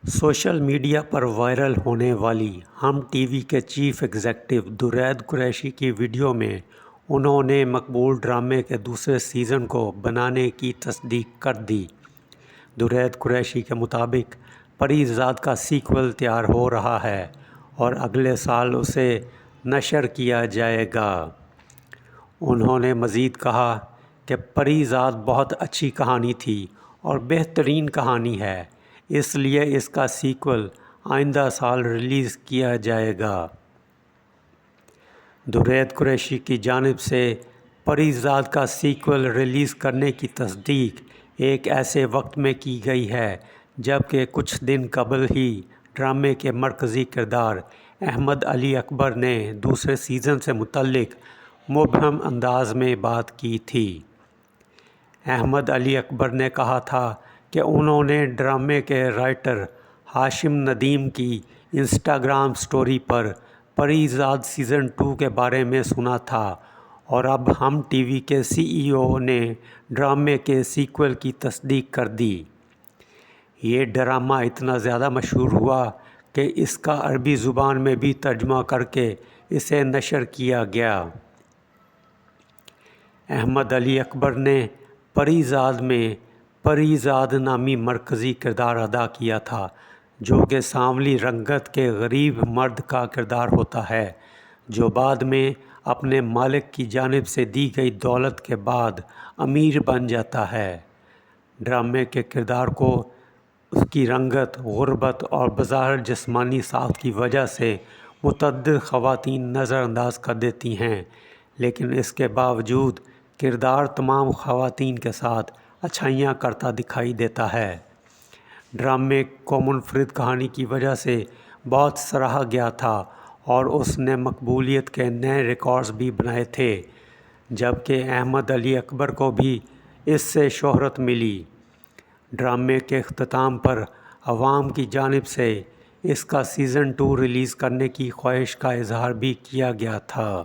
Social media پر viral ہونے والی ہم ٹی وی کے چیف ایگزیکٹو درید قریشی کی ویڈیو میں انہوں نے مقبول ڈرامے کے دوسرے سیزن کو بنانے کی تصدیق کر دی۔ درید قریشی کے مطابق پری زاد کا سیکول تیار ہو رہا ہے اور اگلے سال اسے نشر کیا جائے گا۔ انہوں نے مزید کہا کہ پری زاد بہت اچھی کہانی تھی اور بہترین کہانی ہے، اس لیے اس کا سیکول آئندہ سال ریلیز کیا جائے گا۔ درید قریشی کی جانب سے پری زاد کا سیکول ریلیز کرنے کی تصدیق ایک ایسے وقت میں کی گئی ہے جبکہ کچھ دن قبل ہی ڈرامے کے مرکزی کردار احمد علی اکبر نے دوسرے سیزن سے متعلق مبہم انداز میں بات کی تھی۔ احمد علی اکبر نے کہا تھا کہ انہوں نے ڈرامے کے رائٹر ہاشم ندیم کی انسٹاگرام سٹوری پر پری زاد سیزن 2 کے بارے میں سنا تھا اور اب ہم ٹی وی کے سی ای او نے ڈرامے کے سیکول کی تصدیق کر دی۔ یہ ڈرامہ اتنا زیادہ مشہور ہوا کہ اس کا عربی زبان میں بھی ترجمہ کر کے اسے نشر کیا گیا۔ احمد علی اکبر نے پری زاد میں پری زاد نامی مرکزی کردار ادا کیا تھا جو کہ سانولی رنگت کے غریب مرد کا کردار ہوتا ہے جو بعد میں اپنے مالک کی جانب سے دی گئی دولت کے بعد امیر بن جاتا ہے۔ ڈرامے کے کردار کو اس کی رنگت، غربت اور بظاہر جسمانی ساخت کی وجہ سے متعدد خواتین نظر انداز کر دیتی ہیں، لیکن اس کے باوجود کردار تمام خواتین کے ساتھ اچھائیاں کرتا دکھائی دیتا ہے۔ ڈرامے کو منفرد کہانی کی وجہ سے بہت سراہا گیا تھا اور اس نے مقبولیت کے نئے ریکارڈز بھی بنائے تھے، جبکہ احمد علی اکبر کو بھی اس سے شہرت ملی۔ ڈرامے کے اختتام پر عوام کی جانب سے اس کا سیزن 2 ریلیز کرنے کی خواہش کا اظہار بھی کیا گیا تھا۔